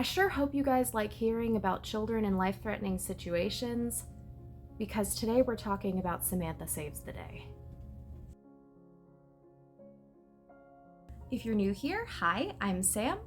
I sure hope you guys like hearing about children in life-threatening situations, because today we're talking about Samantha Saves the Day. If you're new here, hi, I'm Sam.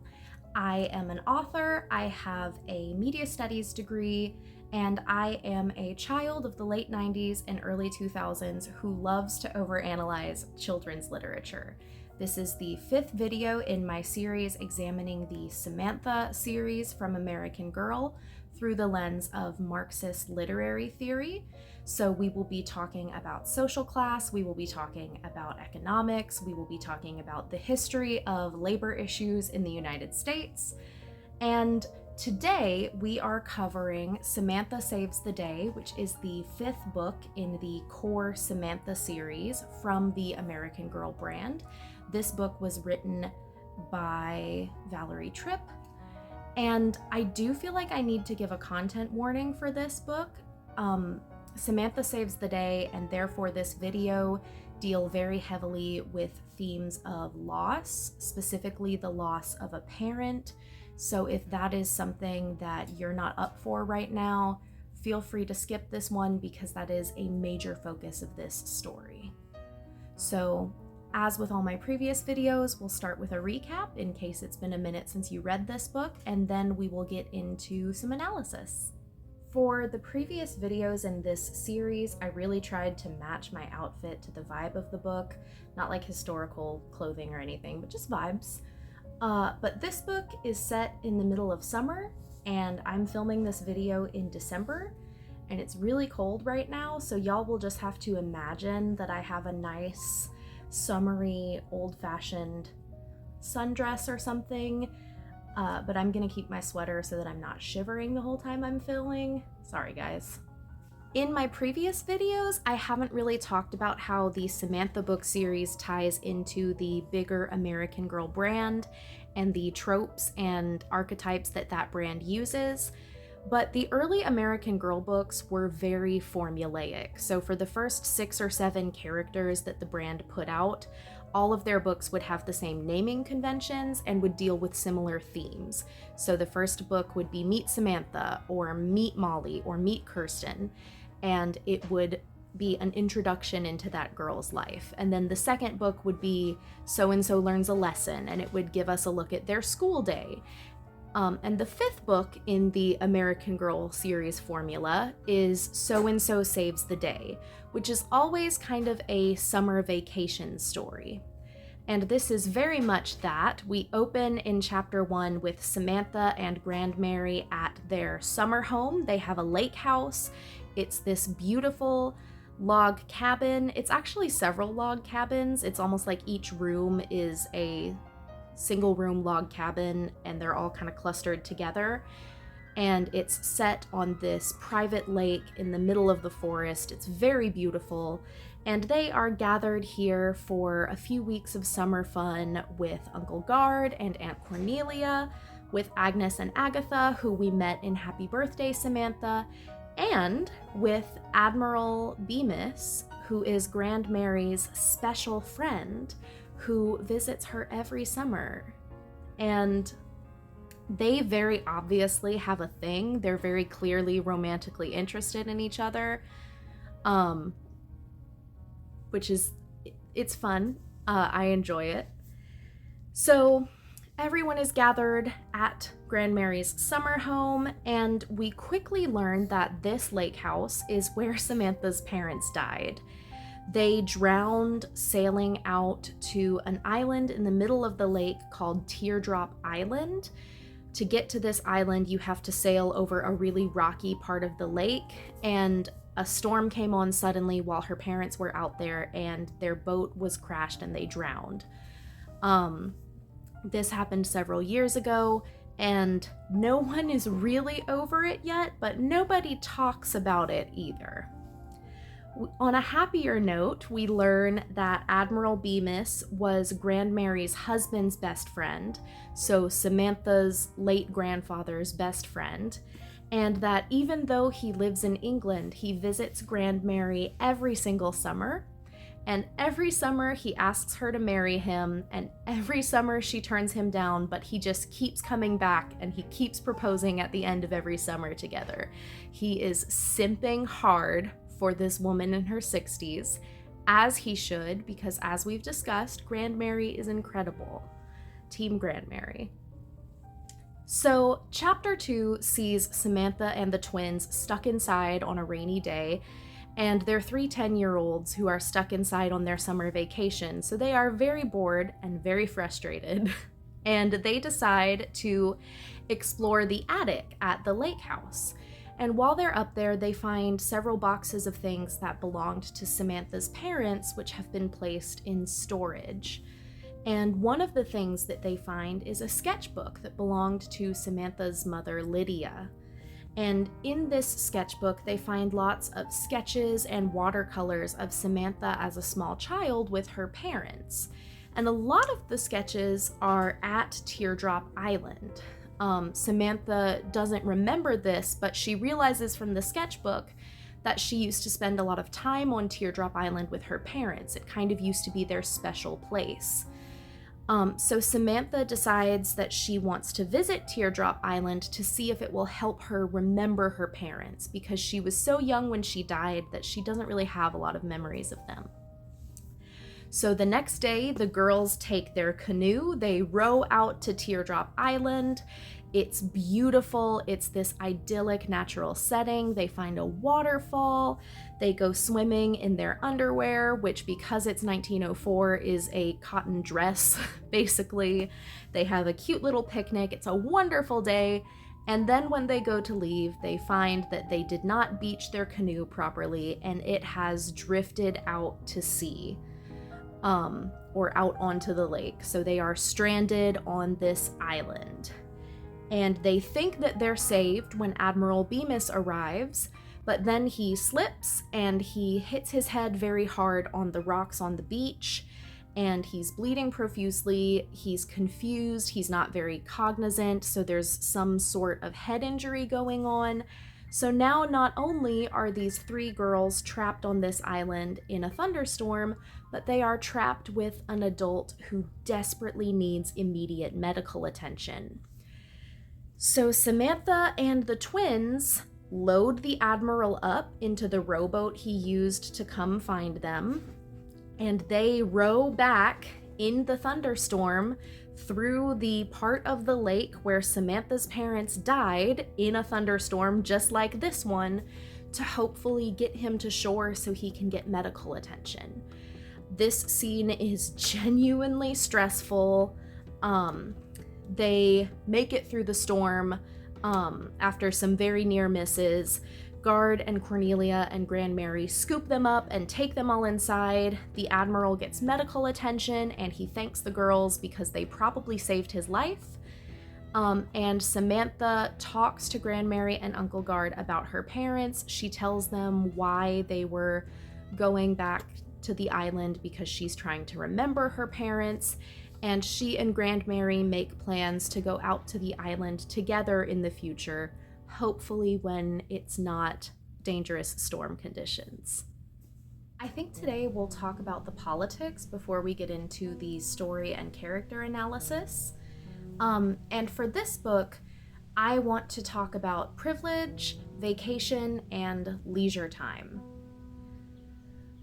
I am an author, I have a media studies degree, and I am a child of the late 90s and early 2000s who loves to overanalyze children's literature. This is the 5th video in my series examining the Samantha series from American Girl through the lens of Marxist literary theory. So we will be talking about social class, we will be talking about economics, we will be talking about the history of labor issues in the United States. And today we are covering Samantha Saves the Day, which is the 5th book in the core Samantha series from the American Girl brand. This book was written by Valerie Tripp, and I do feel like I need to give a content warning for this book. Samantha Saves the Day and therefore this video deal very heavily with themes of loss, specifically the loss of a parent. So if that is something that you're not up for right now, feel free to skip this one because that is a major focus of this story. So as with all my previous videos, we'll start with a recap in case it's been a minute since you read this book, and then we will get into some analysis. For the previous videos in this series, I really tried to match my outfit to the vibe of the book, not like historical clothing or anything, but just vibes. But this book is set in the middle of summer, and I'm filming this video in December, and it's really cold right now, so y'all will just have to imagine that I have a nice, summery, old-fashioned sundress or something, but I'm gonna keep my sweater so that I'm not shivering the whole time I'm filming. Sorry, guys. In my previous videos, I haven't really talked about how the Samantha book series ties into the bigger American Girl brand and the tropes and archetypes that that brand uses. But the early American Girl books were very formulaic. So for the first 6 or 7 characters that the brand put out, all of their books would have the same naming conventions and would deal with similar themes. So the first book would be Meet Samantha, or Meet Molly, or Meet Kirsten, and it would be an introduction into that girl's life. And then the second book would be So-and-so Learns a Lesson, and it would give us a look at their school day. And the 5th book in the American Girl series formula is So-and-so Saves the Day, which is always kind of a summer vacation story. And this is very much that. We open in chapter 1 with Samantha and Grand Mary at their summer home. They have a lake house. It's this beautiful log cabin. It's actually several log cabins. It's almost like each room is a single room log cabin and they're all kind of clustered together, and it's set on this private lake in the middle of the forest. It's very beautiful, and they are gathered here for a few weeks of summer fun with Uncle Gard and Aunt Cornelia, with Agnes and Agatha, who we met in Happy Birthday Samantha, and with Admiral Bemis, who is Grand Mary's special friend who visits her every summer. And they very obviously have a thing. They're very clearly romantically interested in each other, which is, it's fun. I enjoy it. So everyone is gathered at Grand Mary's summer home, and we quickly learn that this lake house is where Samantha's parents died. They drowned sailing out to an island in the middle of the lake called Teardrop Island. To get to this island, you have to sail over a really rocky part of the lake, and a storm came on suddenly while her parents were out there, and their boat was crashed and they drowned. This happened several years ago, and no one is really over it yet, but nobody talks about it either. On a happier note, we learn that Admiral Bemis was Grand Mary's husband's best friend, so Samantha's late grandfather's best friend, and that even though he lives in England, he visits Grand Mary every single summer, And every summer he asks her to marry him, and every summer she turns him down, but he just keeps coming back and he keeps proposing at the end of every summer together. He is simping hard for this woman in her 60s, as he should, because as we've discussed, Grandmary is incredible. Team Grandmary. So, chapter 2 sees Samantha and the twins stuck inside on a rainy day, and their 3 10-year-olds who are stuck inside on their summer vacation, so they are very bored and very frustrated. And they decide to explore the attic at the lake house. And while they're up there, they find several boxes of things that belonged to Samantha's parents, which have been placed in storage. And one of the things that they find is a sketchbook that belonged to Samantha's mother, Lydia. And in this sketchbook, they find lots of sketches and watercolors of Samantha as a small child with her parents. And a lot of the sketches are at Teardrop Island. Samantha doesn't remember this, but she realizes from the sketchbook that she used to spend a lot of time on Teardrop Island with her parents. It kind of used to be their special place. So Samantha decides that she wants to visit Teardrop Island to see if it will help her remember her parents, because she was so young when she died that she doesn't really have a lot of memories of them. So the next day, the girls take their canoe, they row out to Teardrop Island. It's beautiful, it's this idyllic natural setting. They find a waterfall, they go swimming in their underwear, which because it's 1904 is a cotton dress, basically. They have a cute little picnic, it's a wonderful day. And then when they go to leave, they find that they did not beach their canoe properly and it has drifted out to sea. Or out onto the lake. So they are stranded on this island. And they think that they're saved when Admiral Bemis arrives, but then he slips and he hits his head very hard on the rocks on the beach, and he's bleeding profusely, he's confused, he's not very cognizant, so there's some sort of head injury going on. So now not only are these 3 girls trapped on this island in a thunderstorm, but they are trapped with an adult who desperately needs immediate medical attention. So Samantha and the twins load the Admiral up into the rowboat he used to come find them, and they row back in the thunderstorm through the part of the lake where Samantha's parents died in a thunderstorm just like this one, to hopefully get him to shore so he can get medical attention. This scene is genuinely stressful. They make it through the storm after some very near misses. Guard and Cornelia and Grandmary scoop them up and take them all inside. The Admiral gets medical attention and he thanks the girls because they probably saved his life. And Samantha talks to Grandmary and Uncle Guard about her parents. She tells them why they were going back to the island because she's trying to remember her parents. And she and Grandmary make plans to go out to the island together in the future, hopefully when it's not dangerous storm conditions. I think today we'll talk about the politics before we get into the story and character analysis. And for this book, I want to talk about privilege, vacation, and leisure time.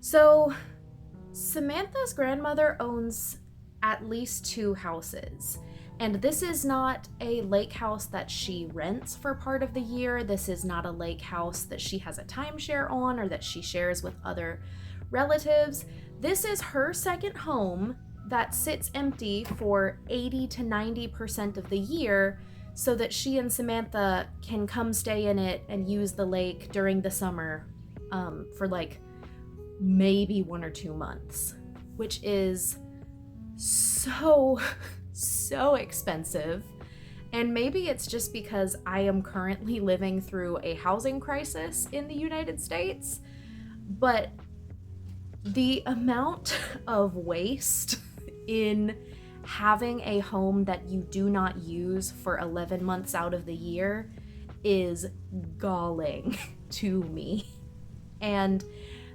So, Samantha's grandmother owns at least 2 houses. And this is not a lake house that she rents for part of the year. This is not a lake house that she has a timeshare on or that she shares with other relatives. This is her second home that sits empty for 80 to 90% of the year so that she and Samantha can come stay in it and use the lake during the summer for like maybe 1 or 2 months, which is so expensive. And maybe it's just because I am currently living through a housing crisis in the United States, but the amount of waste in having a home that you do not use for 11 months out of the year is galling to me. And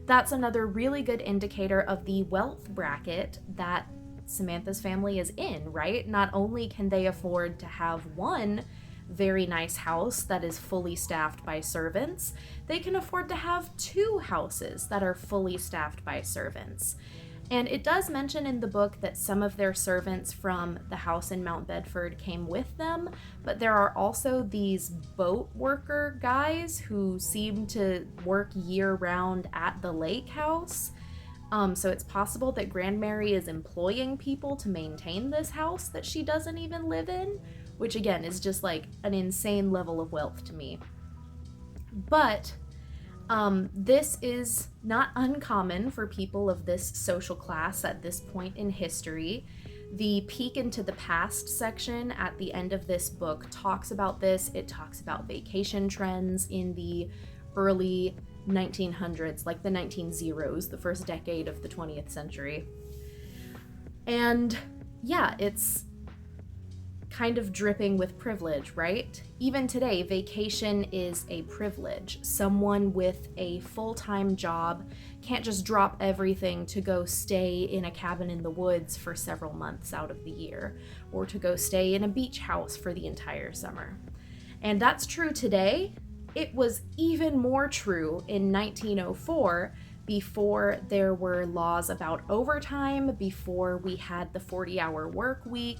That's another really good indicator of the wealth bracket that Samantha's family is in, right? Not only can they afford to have one very nice house that is fully staffed by servants, they can afford to have two houses that are fully staffed by servants. And it does mention in the book that some of their servants from the house in Mount Bedford came with them, but there are also these boat worker guys who seem to work year-round at the lake house. So it's possible that Grandmary is employing people to maintain this house that she doesn't even live in, which again is just like an insane level of wealth to me. But this is not uncommon for people of this social class at this point in history. The Peek into the Past section at the end of this book talks about this. It talks about vacation trends in the early 1900s, like the 1900s, the first decade of the 20th century. And yeah, it's kind of dripping with privilege, right? Even today, vacation is a privilege. Someone with a full-time job can't just drop everything to go stay in a cabin in the woods for several months out of the year, or to go stay in a beach house for the entire summer. And that's true today. It was even more true in 1904, before there were laws about overtime, before we had the 40-hour work week,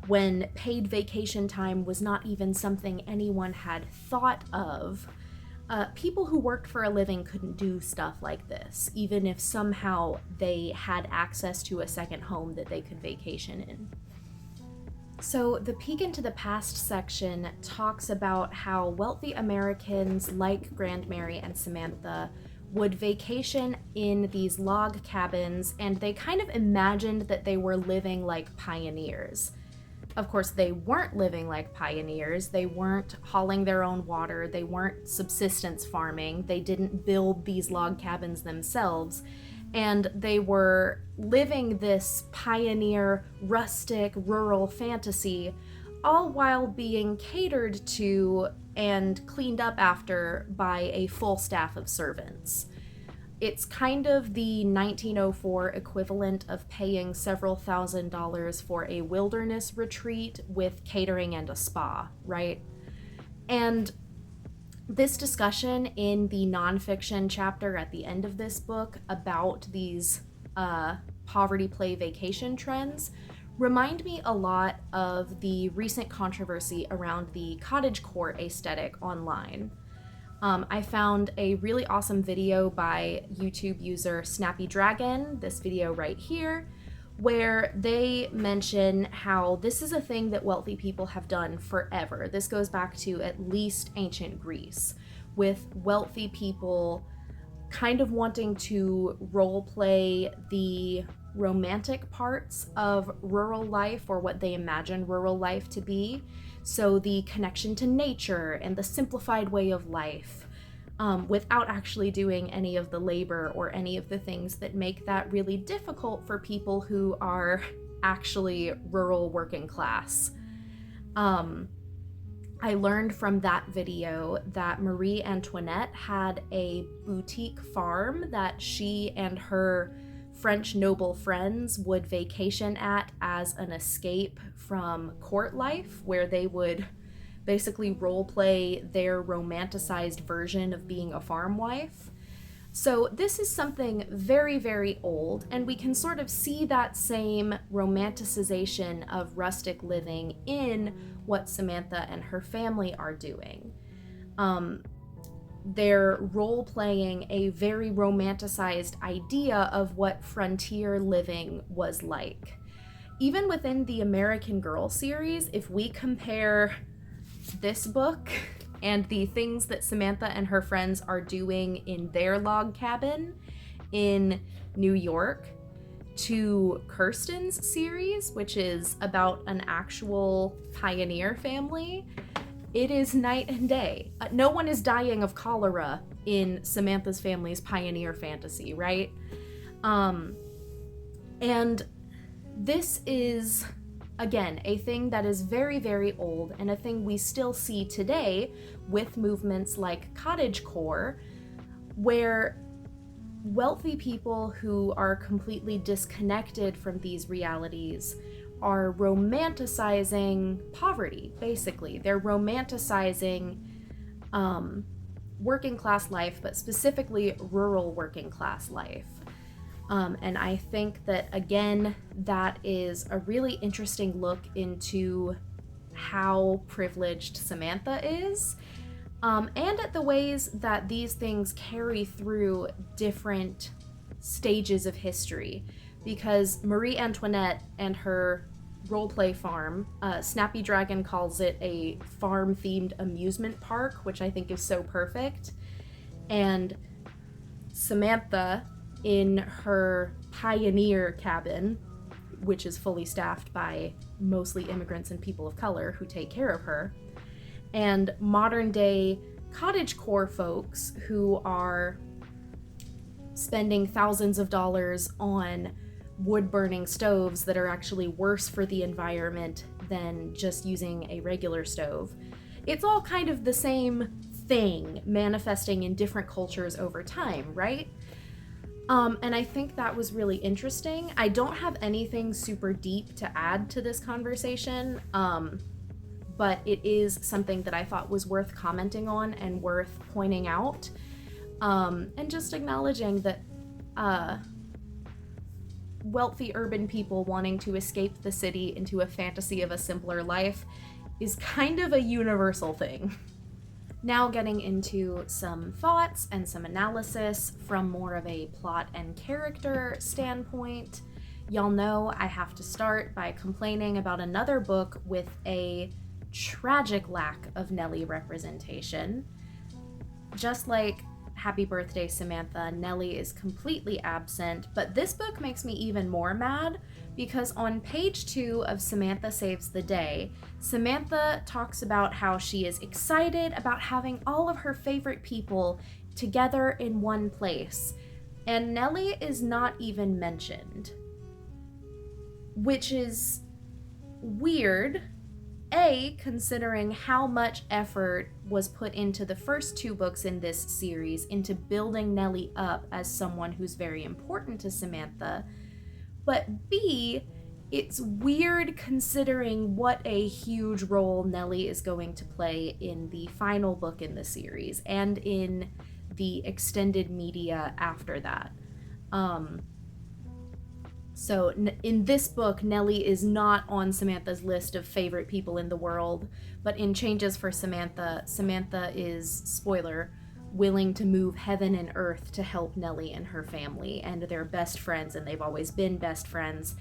when paid vacation time was not even something anyone had thought of. People who worked for a living couldn't do stuff like this, even if somehow they had access to a second home that they could vacation in. So the Peek into the Past section talks about how wealthy Americans like Grandmary and Samantha would vacation in these log cabins, and they kind of imagined that they were living like pioneers. Of course, they weren't living like pioneers. They weren't hauling their own water. They weren't subsistence farming. They didn't build these log cabins themselves. And they were living this pioneer, rustic, rural fantasy, all while being catered to and cleaned up after by a full staff of servants. It's kind of the 1904 equivalent of paying several $1,000s for a wilderness retreat with catering and a spa, right? And this discussion in the nonfiction chapter at the end of this book about these poverty play vacation trends remind me a lot of the recent controversy around the cottagecore aesthetic online. I found a really awesome video by YouTube user Snappy Dragon, this video right here, where they mention how this is a thing that wealthy people have done forever. This goes back to at least ancient Greece, with wealthy people kind of wanting to role play the romantic parts of rural life, or what they imagine rural life to be. So the connection to nature and the simplified way of life, without actually doing any of the labor or any of the things that make that really difficult for people who are actually rural working class. I learned from that video that Marie Antoinette had a boutique farm that she and her French noble friends would vacation at as an escape from court life, where they would basically role play their romanticized version of being a farm wife. So this is something very, very old, and we can sort of see that same romanticization of rustic living in what Samantha and her family are doing. They're role-playing a very romanticized idea of what frontier living was like. Even within the American Girl series, if we compare this book and the things that Samantha and her friends are doing in their log cabin in New York to Kirsten's series, which is about an actual pioneer family, it is night and day. No one is dying of cholera in Samantha's family's pioneer fantasy, right? And this is, again, a thing that is very, very old, and a thing we still see today with movements like cottagecore, where wealthy people who are completely disconnected from these realities are romanticizing poverty, basically. They're romanticizing working class life, but specifically rural working class life. And I think that, again, that is a really interesting look into how privileged Samantha is, and at the ways that these things carry through different stages of history. Because Marie Antoinette and her roleplay farm, Snappy Dragon calls it a farm-themed amusement park, which I think is so perfect. And Samantha, in her pioneer cabin, which is fully staffed by mostly immigrants and people of color who take care of her, and modern day cottagecore folks who are spending thousands of dollars on wood burning stoves that are actually worse for the environment than just using a regular stove. It's all kind of the same thing manifesting in different cultures over time, right? And I think that was really interesting. I don't have anything super deep to add to this conversation, but it is something that I thought was worth commenting on and worth pointing out, and just acknowledging that wealthy urban people wanting to escape the city into a fantasy of a simpler life is kind of a universal thing. Now getting into some thoughts and some analysis from more of a plot and character standpoint. Y'all know I have to start by complaining about another book with a tragic lack of Nellie representation. Just like Happy Birthday, Samantha, Nellie is completely absent, but this book makes me even more mad because on page 2 of Samantha Saves the Day, Samantha talks about how she is excited about having all of her favorite people together in one place, and Nellie is not even mentioned, which is weird. Considering how much effort was put into the first 2 books in this series into building Nellie up as someone who's very important to Samantha, but B, it's weird considering what a huge role Nellie is going to play in the final book in the series and in the extended media after that. So in this book, Nellie is not on Samantha's list of favorite people in the world, but in Changes for Samantha, Samantha is, spoiler, willing to move heaven and earth to help Nellie and her family, and they're best friends, and they've always been best friends.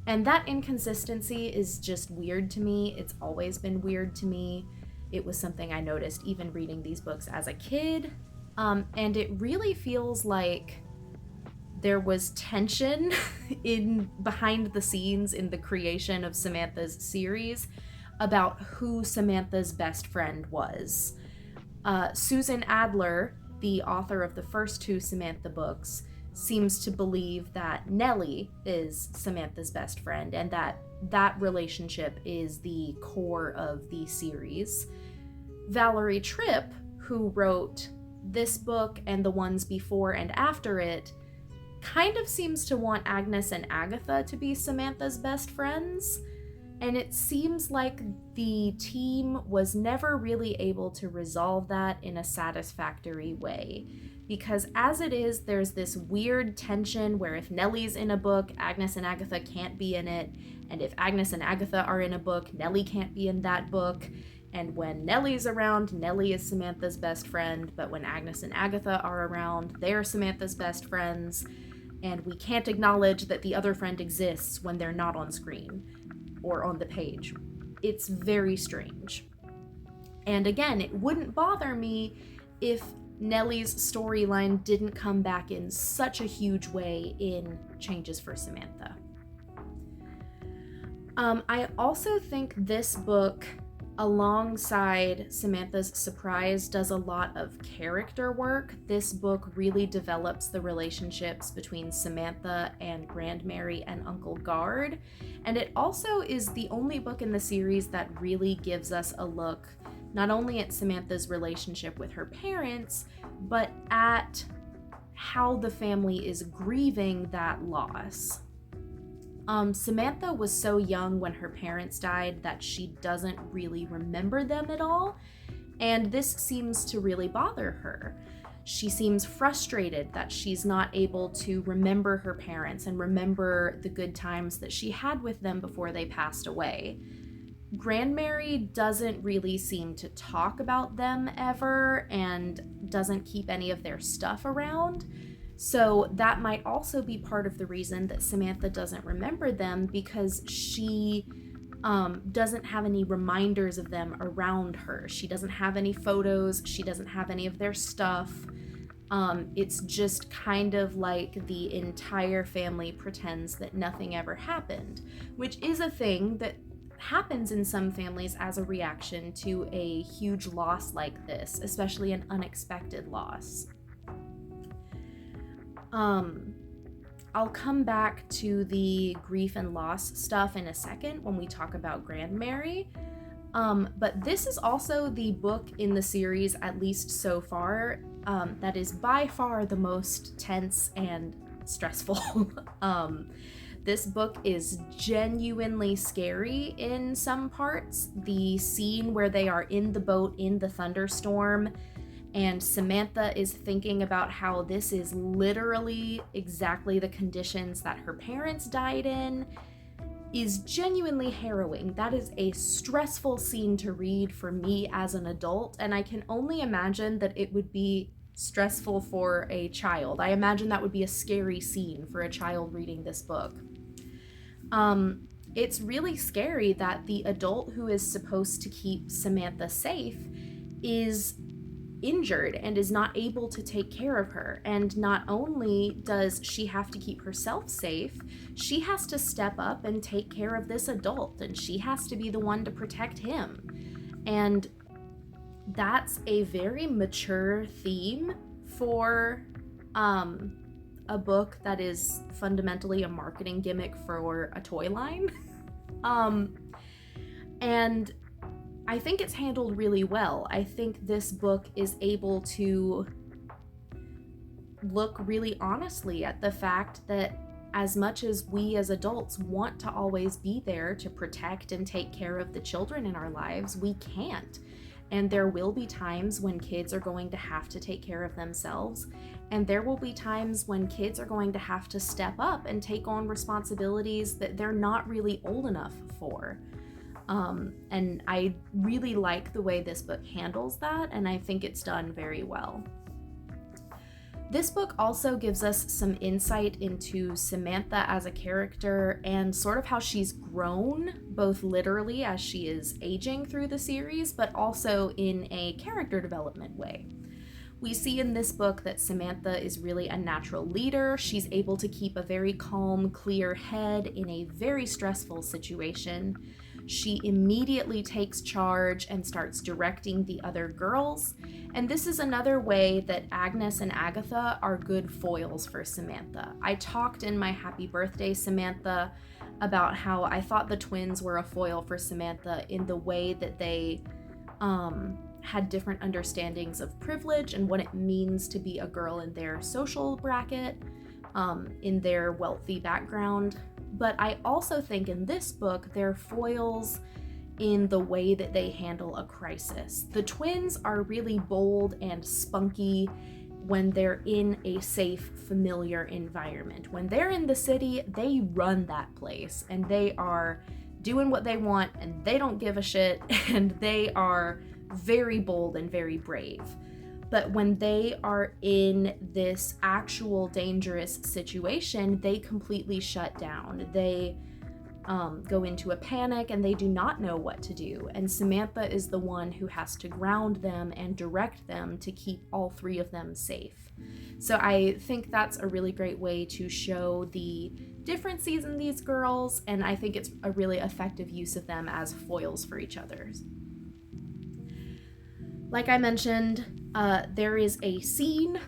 And that inconsistency is just weird to me. It's always been weird to me. It was something I noticed even reading these books as a kid, and it really feels like there was tension in behind the scenes in the creation of Samantha's series about who Samantha's best friend was. Susan Adler, the author of the first 2 Samantha books, seems to believe that Nellie is Samantha's best friend and that relationship is the core of the series. Valerie Tripp, who wrote this book and the ones before and after it, kind of seems to want Agnes and Agatha to be Samantha's best friends, and it seems like the team was never really able to resolve that in a satisfactory way, because as it is, there's this weird tension where if Nellie's in a book, Agnes and Agatha can't be in it, and if Agnes and Agatha are in a book, Nellie can't be in that book, and when Nellie's around, Nellie is Samantha's best friend, but when Agnes and Agatha are around, they're Samantha's best friends, and we can't acknowledge that the other friend exists when they're not on screen or on the page. It's very strange. And again, it wouldn't bother me if Nellie's storyline didn't come back in such a huge way in Changes for Samantha. I also think this book, alongside Samantha's Surprise, does a lot of character work. This book really develops the relationships between Samantha and Grandmary and Uncle Guard, and it also is the only book in the series that really gives us a look not only at Samantha's relationship with her parents, but at how the family is grieving that loss. Samantha was so young when her parents died that she doesn't really remember them at all, and this seems to really bother her. She seems frustrated that she's not able to remember her parents and remember the good times that she had with them before they passed away. Grandmary doesn't really seem to talk about them ever and doesn't keep any of their stuff around. So that might also be part of the reason that Samantha doesn't remember them, because she doesn't have any reminders of them around her. She doesn't have any photos. She doesn't have any of their stuff. It's just kind of like the entire family pretends that nothing ever happened, which is a thing that happens in some families as a reaction to a huge loss like this, especially an unexpected loss. I'll come back to the grief and loss stuff in a second when we talk about Grandmary. But this is also the book in the series, at least so far, that is by far the most tense and stressful. This book is genuinely scary in some parts. The scene where they are in the boat in the thunderstorm and Samantha is thinking about how this is literally exactly the conditions that her parents died in is genuinely harrowing. That is a stressful scene to read for me as an adult, and I can only imagine that it would be stressful for a child. I imagine that would be a scary scene for a child reading this book. It's really scary that the adult who is supposed to keep Samantha safe is injured and is not able to take care of her. And not only does she have to keep herself safe, she has to step up and take care of this adult, and she has to be the one to protect him. And that's a very mature theme for a book that is fundamentally a marketing gimmick for a toy line. And I think it's handled really well. I think this book is able to look really honestly at the fact that as much as we as adults want to always be there to protect and take care of the children in our lives, we can't. And there will be times when kids are going to have to take care of themselves. And there will be times when kids are going to have to step up and take on responsibilities that they're not really old enough for. And I really like the way this book handles that, and I think it's done very well. This book also gives us some insight into Samantha as a character and sort of how she's grown, both literally as she is aging through the series, but also in a character development way. We see in this book that Samantha is really a natural leader. She's able to keep a very calm, clear head in a very stressful situation. She immediately takes charge and starts directing the other girls. And this is another way that Agnes and Agatha are good foils for Samantha. I talked in my Happy Birthday Samantha about how I thought the twins were a foil for Samantha in the way that they had different understandings of privilege and what it means to be a girl in their social bracket, in their wealthy background. But I also think in this book, they're foils in the way that they handle a crisis. The twins are really bold and spunky when they're in a safe, familiar environment. When they're in the city, they run that place and they are doing what they want and they don't give a shit and they are very bold and very brave. But when they are in this actual dangerous situation, they completely shut down. They go into a panic and they do not know what to do. And Samantha is the one who has to ground them and direct them to keep all three of them safe. So I think that's a really great way to show the differences in these girls, and I think it's a really effective use of them as foils for each other. Like I mentioned, there is a scene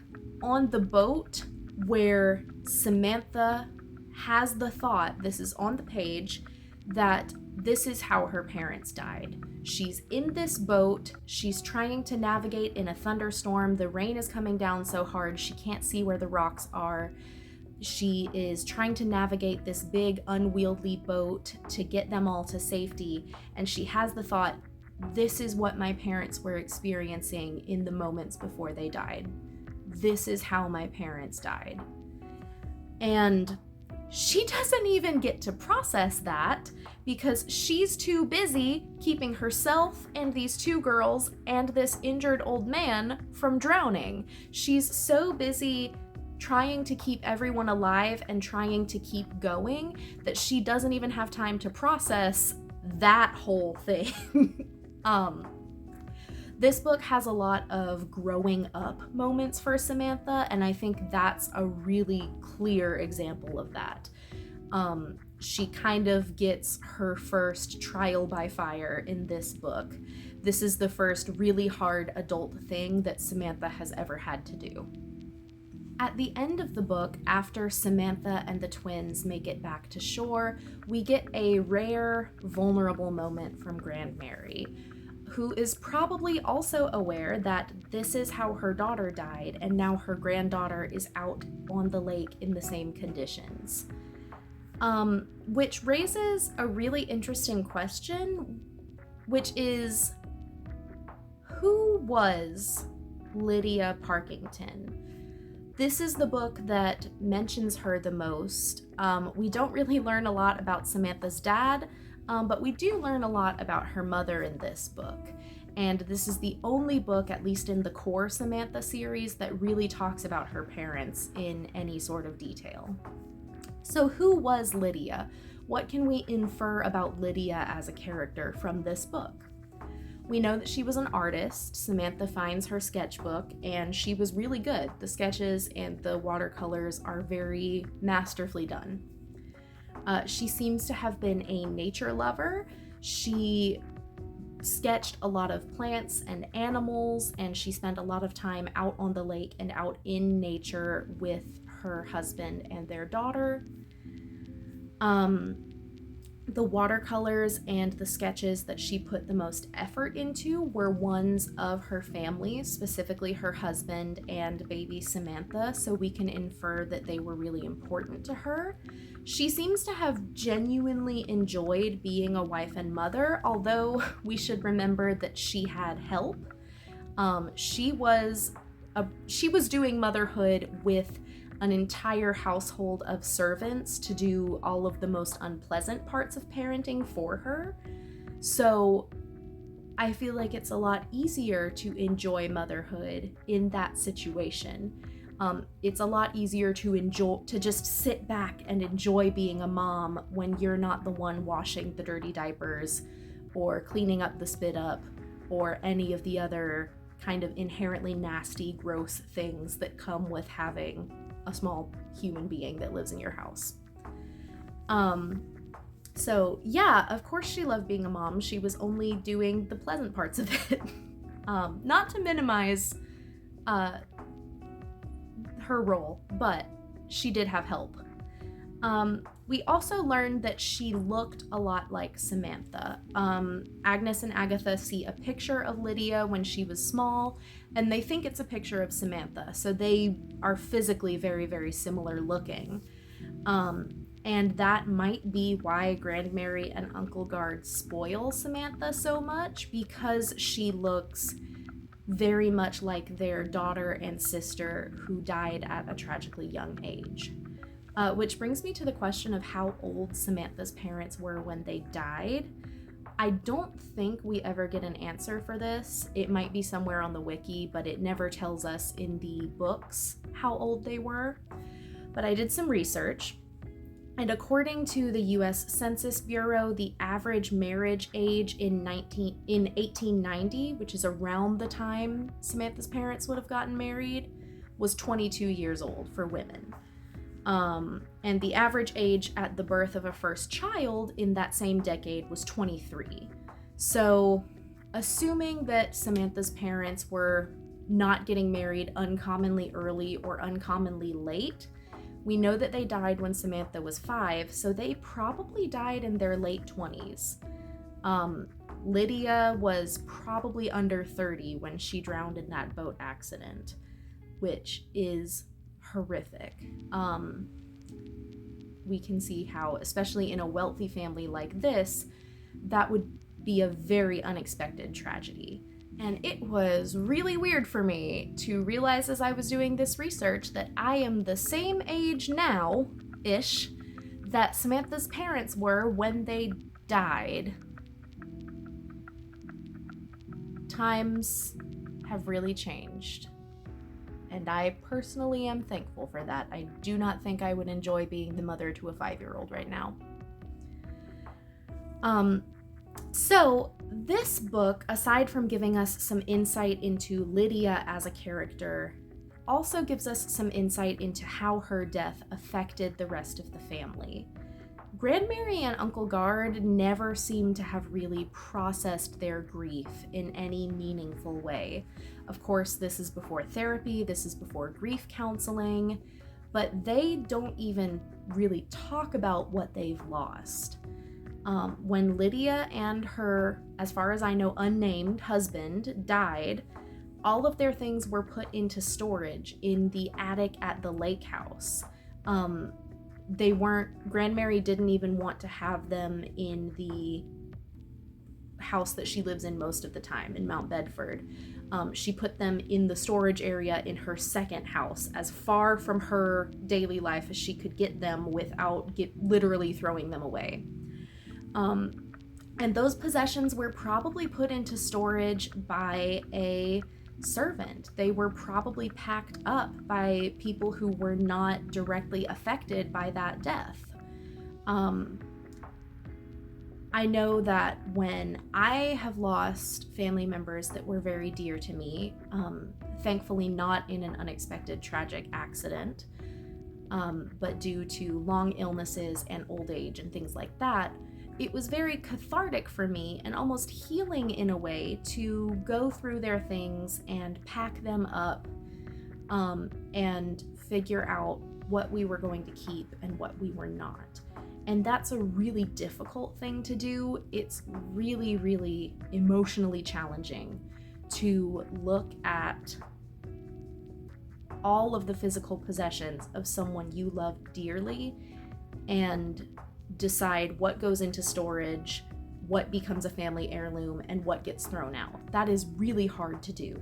on the boat where Samantha has the thought, this is on the page, that this is how her parents died. She's in this boat. She's trying to navigate in a thunderstorm. The rain is coming down so hard she can't see where the rocks are. She is trying to navigate this big, unwieldy boat to get them all to safety. And she has the thought, this is what my parents were experiencing in the moments before they died. This is how my parents died. And she doesn't even get to process that because she's too busy keeping herself and these two girls and this injured old man from drowning. She's so busy trying to keep everyone alive and trying to keep going that she doesn't even have time to process that whole thing. This book has a lot of growing up moments for Samantha, and I think that's a really clear example of that. She kind of gets her first trial by fire in this book. This is the first really hard adult thing that Samantha has ever had to do. At the end of the book, after Samantha and the twins make it back to shore, we get a rare, vulnerable moment from Grand Mary, who is probably also aware that this is how her daughter died, and now her granddaughter is out on the lake in the same conditions. Which raises a really interesting question, which is, who was Lydia Parkington? This is the book that mentions her the most. We don't really learn a lot about Samantha's dad, but we do learn a lot about her mother in this book. And this is the only book, at least in the core Samantha series, that really talks about her parents in any sort of detail. So who was Lydia? What can we infer about Lydia as a character from this book? We know that she was an artist. Samantha finds her sketchbook, and she was really good. The sketches and the watercolors are very masterfully done. She seems to have been a nature lover. She sketched a lot of plants and animals, and she spent a lot of time out on the lake and out in nature with her husband and their daughter. The watercolors and the sketches that she put the most effort into were ones of her family, specifically her husband and baby Samantha, so we can infer that they were really important to her. She seems to have genuinely enjoyed being a wife and mother, although we should remember that she had help. She was doing motherhood with an entire household of servants to do all of the most unpleasant parts of parenting for her. So I feel like it's a lot easier to enjoy motherhood in that situation. It's a lot easier to just sit back and enjoy being a mom when you're not the one washing the dirty diapers or cleaning up the spit up or any of the other kind of inherently nasty, gross things that come with having a small human being that lives in your house. So yeah, of course she loved being a mom. She was only doing the pleasant parts of it. Not to minimize her role, but she did have help. We also learned that she looked a lot like Samantha. Agnes and Agatha see a picture of Lydia when she was small, and they think it's a picture of Samantha, so they are physically very, very similar looking. And that might be why Grand Mary and Uncle Guard spoil Samantha so much, because she looks very much like their daughter and sister who died at a tragically young age. Which brings me to the question of how old Samantha's parents were when they died. I don't think we ever get an answer for this. It might be somewhere on the wiki, but it never tells us in the books how old they were. But I did some research, and according to the US Census Bureau, the average marriage age in 1890, which is around the time Samantha's parents would have gotten married, was 22 years old for women. And the average age at the birth of a first child in that same decade was 23. So, assuming that Samantha's parents were not getting married uncommonly early or uncommonly late, we know that they died when Samantha was 5, so they probably died in their late 20s. Lydia was probably under 30 when she drowned in that boat accident, which is horrific. We can see how, especially in a wealthy family like this, that would be a very unexpected tragedy. And it was really weird for me to realize as I was doing this research that I am the same age now-ish that Samantha's parents were when they died. Times have really changed. And I personally am thankful for that. I do not think I would enjoy being the mother to a 5-year-old right now. So this book, aside from giving us some insight into Lydia as a character, also gives us some insight into how her death affected the rest of the family. Grandmary and Uncle Gard never seem to have really processed their grief in any meaningful way. Of course, this is before therapy, this is before grief counseling, but they don't even really talk about what they've lost. When Lydia and her, as far as I know, unnamed husband died, all of their things were put into storage in the attic at the lake house. Grandmary didn't even want to have them in the house that she lives in most of the time, in Mount Bedford. She put them in the storage area in her second house, as far from her daily life as she could get them without literally throwing them away. And those possessions were probably put into storage by a servant. They were probably packed up by people who were not directly affected by that death. I know that when I have lost family members that were very dear to me, thankfully not in an unexpected tragic accident, but due to long illnesses and old age and things like that, it was very cathartic for me and almost healing in a way to go through their things and pack them up, and figure out what we were going to keep and what we were not. And that's a really difficult thing to do. It's really, really emotionally challenging to look at all of the physical possessions of someone you love dearly and decide what goes into storage, what becomes a family heirloom, and what gets thrown out. That is really hard to do.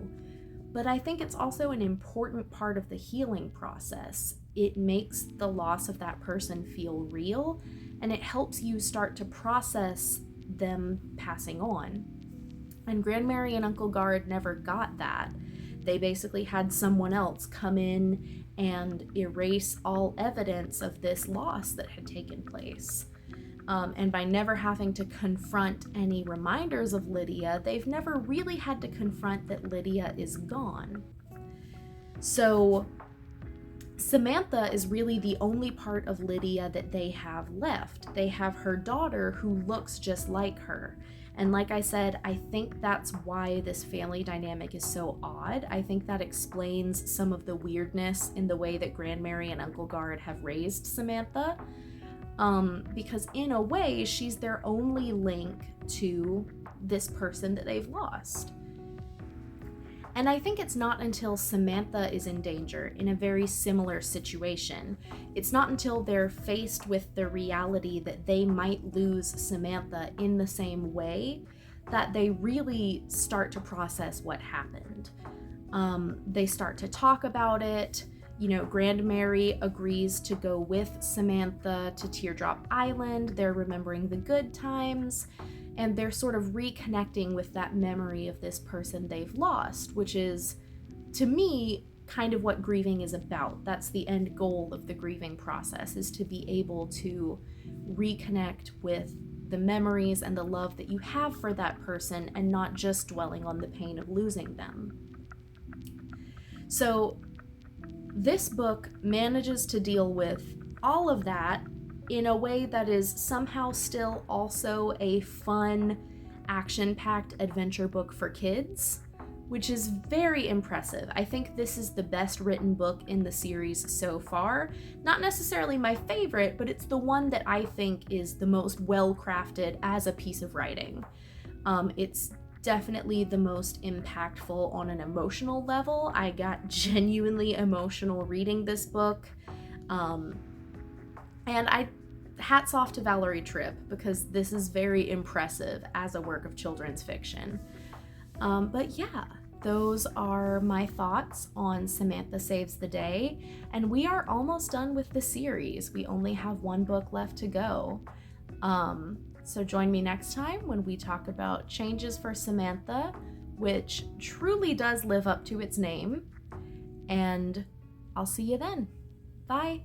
But I think it's also an important part of the healing process. It makes the loss of that person feel real, and it helps you start to process them passing on. And Grandmary and Uncle Gard never got that. They basically had someone else come in and erase all evidence of this loss that had taken place. And by never having to confront any reminders of Lydia, they've never really had to confront that Lydia is gone. So Samantha is really the only part of Lydia that they have left. They have her daughter who looks just like her. And like I said, I think that's why this family dynamic is so odd. I think that explains some of the weirdness in the way that Grandmary and Uncle Gard have raised Samantha. Because in a way, she's their only link to this person that they've lost. And I think it's not until Samantha is in danger in a very similar situation. It's not until they're faced with the reality that they might lose Samantha in the same way that they really start to process what happened. They start to talk about it. You know, Grandmary agrees to go with Samantha to Teardrop Island. They're remembering the good times. And they're sort of reconnecting with that memory of this person they've lost, which is, to me, kind of what grieving is about. That's the end goal of the grieving process, is to be able to reconnect with the memories and the love that you have for that person and not just dwelling on the pain of losing them. So this book manages to deal with all of that in a way that is somehow still also a fun, action-packed adventure book for kids, which is very impressive. I think this is the best written book in the series so far. Not necessarily my favorite, but it's the one that I think is the most well-crafted as a piece of writing. It's definitely the most impactful on an emotional level. I got genuinely emotional reading this book. And hats off to Valerie Tripp, because this is very impressive as a work of children's fiction. But yeah, those are my thoughts on Samantha Saves the Day, and we are almost done with the series. We only have one book left to go. So join me next time when we talk about Changes for Samantha, which truly does live up to its name, and I'll see you then. Bye!